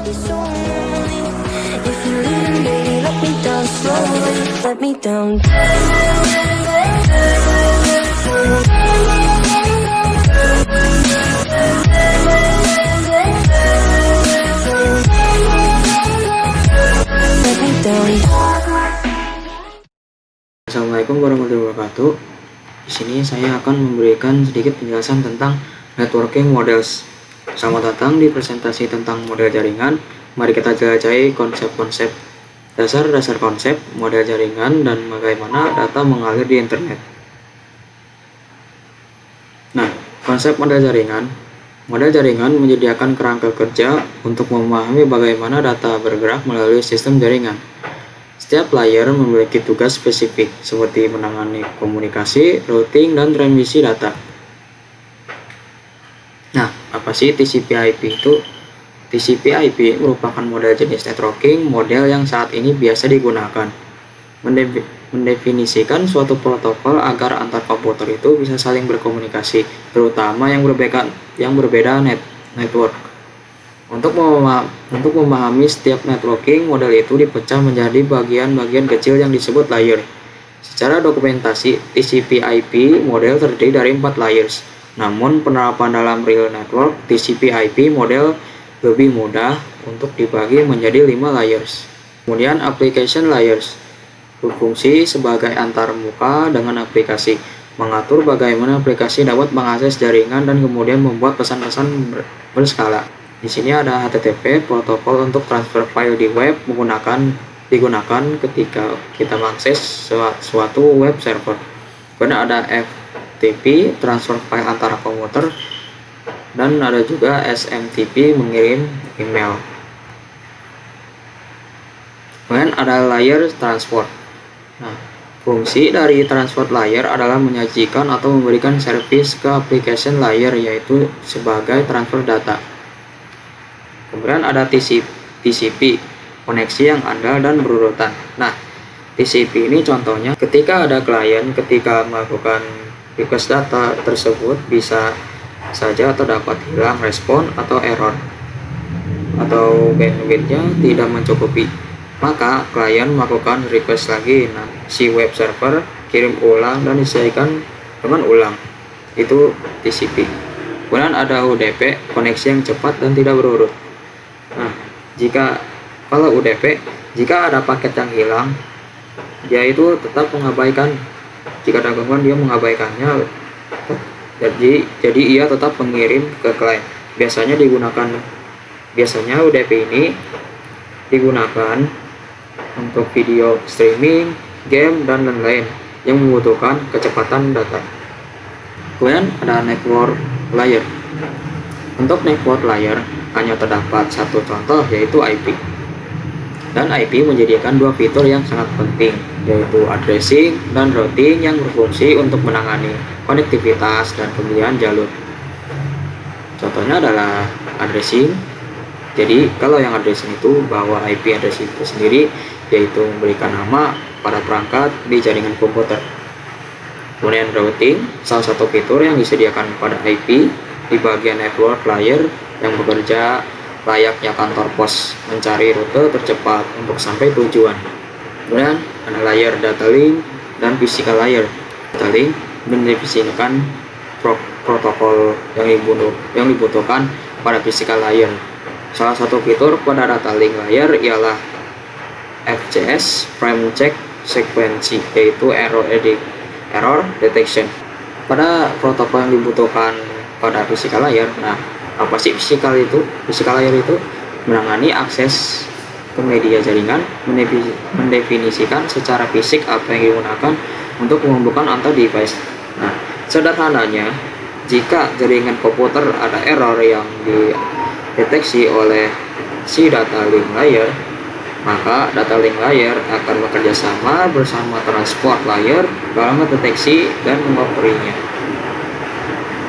be so lonely. If you're leaving, baby, let me down slowly. Let me down. Let me down. Assalamualaikum warahmatullahi wabarakatuh. Di sini saya akan memberikan sedikit penjelasan tentang networking models. Selamat datang di presentasi tentang model jaringan. Mari kita jelajahi konsep-konsep dasar konsep model jaringan dan bagaimana data mengalir di internet. Nah, konsep model jaringan. Model jaringan menyediakan kerangka kerja untuk memahami bagaimana data bergerak melalui sistem jaringan. Setiap layer memiliki tugas spesifik seperti menangani komunikasi, routing, dan transmisi data. Nah, apa sih TCP/IP itu? TCP/IP merupakan model jenis networking model yang saat ini biasa digunakan. Mendefinisikan suatu protokol agar antar komputer itu bisa saling berkomunikasi, terutama yang berbeda network. Untuk memahami setiap networking, model itu dipecah menjadi bagian-bagian kecil yang disebut layer. Secara dokumentasi, TCP/IP model terdiri dari 4 layers. Namun, penerapan dalam real network, TCP/IP model lebih mudah untuk dibagi menjadi 5 layers. Kemudian, application layers berfungsi sebagai antarmuka dengan aplikasi, mengatur bagaimana aplikasi dapat mengakses jaringan dan kemudian membuat pesan-pesan berskala. Di sini ada HTTP, protokol untuk transfer file di web digunakan ketika kita mengakses suatu web server. Kemudian ada FTP, transfer file antara komputer, dan ada juga SMTP, mengirim email. Kemudian ada layer transport. Nah, fungsi dari transport layer adalah menyajikan atau memberikan servis ke application layer, yaitu sebagai transfer data. Kemudian ada TCP, koneksi yang andal dan berurutan. Nah, TCP ini contohnya ketika ada klien ketika melakukan request data tersebut bisa saja terdapat hilang respon atau error, atau bandwidthnya tidak mencukupi. Maka klien melakukan request lagi. Nah, si web server kirim ulang dan diselesaikan dengan ulang. Itu TCP. Kemudian ada UDP, koneksi yang cepat dan tidak berurut. Nah, kalau UDP, jika ada paket yang hilang, dia itu tetap mengabaikan. Jika ada gangguan, dia mengabaikannya. Jadi ia tetap mengirim ke klien. Biasanya UDP ini digunakan untuk video streaming, game, dan lain-lain yang membutuhkan kecepatan data. Kemudian ada network layer. Untuk network layer hanya terdapat satu contoh, yaitu IP. Dan IP menyediakan dua fitur yang sangat penting, yaitu addressing dan routing yang berfungsi untuk menangani konektivitas dan pemilihan jalur. Contohnya adalah addressing. Jadi kalau yang addressing itu bahwa IP address itu sendiri, yaitu memberikan nama pada perangkat di jaringan komputer. Kemudian routing, salah satu fitur yang disediakan pada IP di bagian network layer yang bekerja layaknya kantor pos, mencari rute tercepat untuk sampai tujuan. Kemudian ada layer data link dan physical layer. Data link mendefinisikan protokol yang dibutuhkan pada physical layer. Salah satu fitur pada data link layer ialah FCS, frame check sequence, yaitu error detection. Pada protokol yang dibutuhkan pada physical layer, nah, apa sih physical layer itu? Menangani akses ke media jaringan, mendefinisikan secara fisik apa yang digunakan untuk menghubungkan antar device. Nah, sederhananya, jika jaringan komputer ada error yang dideteksi oleh si data link layer, maka data link layer akan bekerja sama bersama transport layer dalam mendeteksi dan mengoperasinya.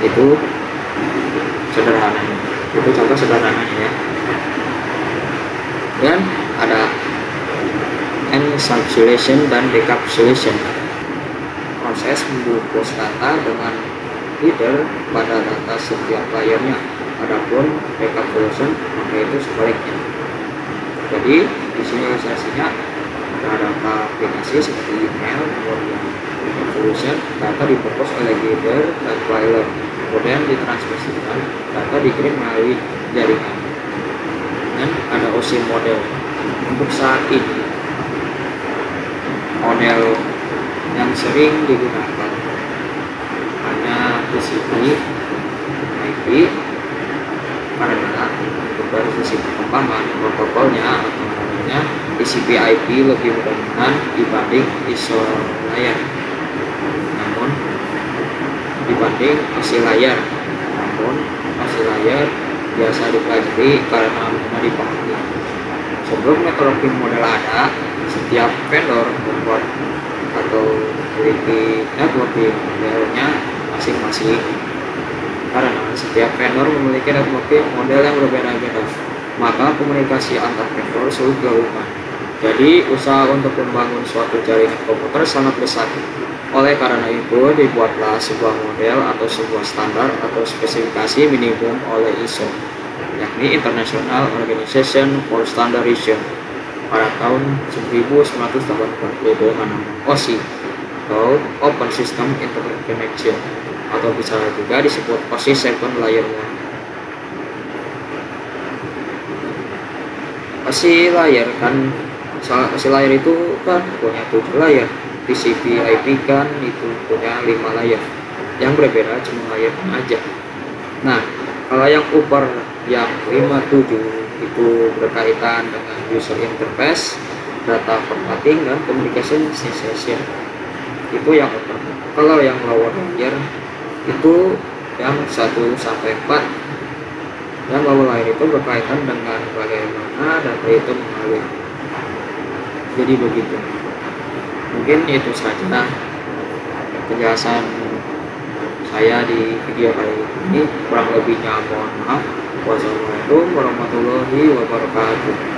Itu sederhananya. Itu contoh sederhananya ya. Dan ada encapsulation dan decapsulation. Proses membungkus data dengan header pada data setiap layernya. Adapun decapsulation maka itu sebaliknya. Jadi di sini ilustrasinya ada data aplikasi seperti email, kemudian solution, data dipropos oleh header dan filer, kemudian ditransmisikan, data dikirim melalui jaringan. Dan ada OSI model. Untuk saat ini model yang sering digunakan hanya TCP IP, karena untuk dari sisi perkembangan protokolnya atau modelnya TCP IP lebih dominan dibanding ISO layar. Namun OSI layar biasa dipelajari karena mudah dipahami. Sebelum networking model ada, setiap vendor membuat atau memiliki networking modelnya masing-masing. Karena setiap vendor memiliki networking model yang berbeda-beda, maka komunikasi antar vendor sulit dilakukan. Jadi, usaha untuk membangun suatu jaringan komputer sangat besar. Oleh karena itu, dibuatlah sebuah model atau sebuah standar atau spesifikasi minimum oleh ISO, yakni International Organization for Standardization, pada tahun 1984, yaitu dengan nama OSI atau Open System Interconnection, atau bisa juga disebut OSI 7 Layer 1. OSI layer itu kan punya 7 layer. TCP IP kan itu punya 5 layer. Yang berbeda cuma layer aja. Nah, kalau yang upper yang 57 itu berkaitan dengan user interface, data formatting, dan communication session. Itu yang upper. Kalau yang lower layer itu yang 1 sampai 4. Yang lower layer itu berkaitan dengan bagaimana data itu mengalir. Jadi begitu. Mungkin itu saja penjelasan saya di video kali ini. Kurang lebihnya mohon maaf. Wassalamualaikum warahmatullahi wabarakatuh.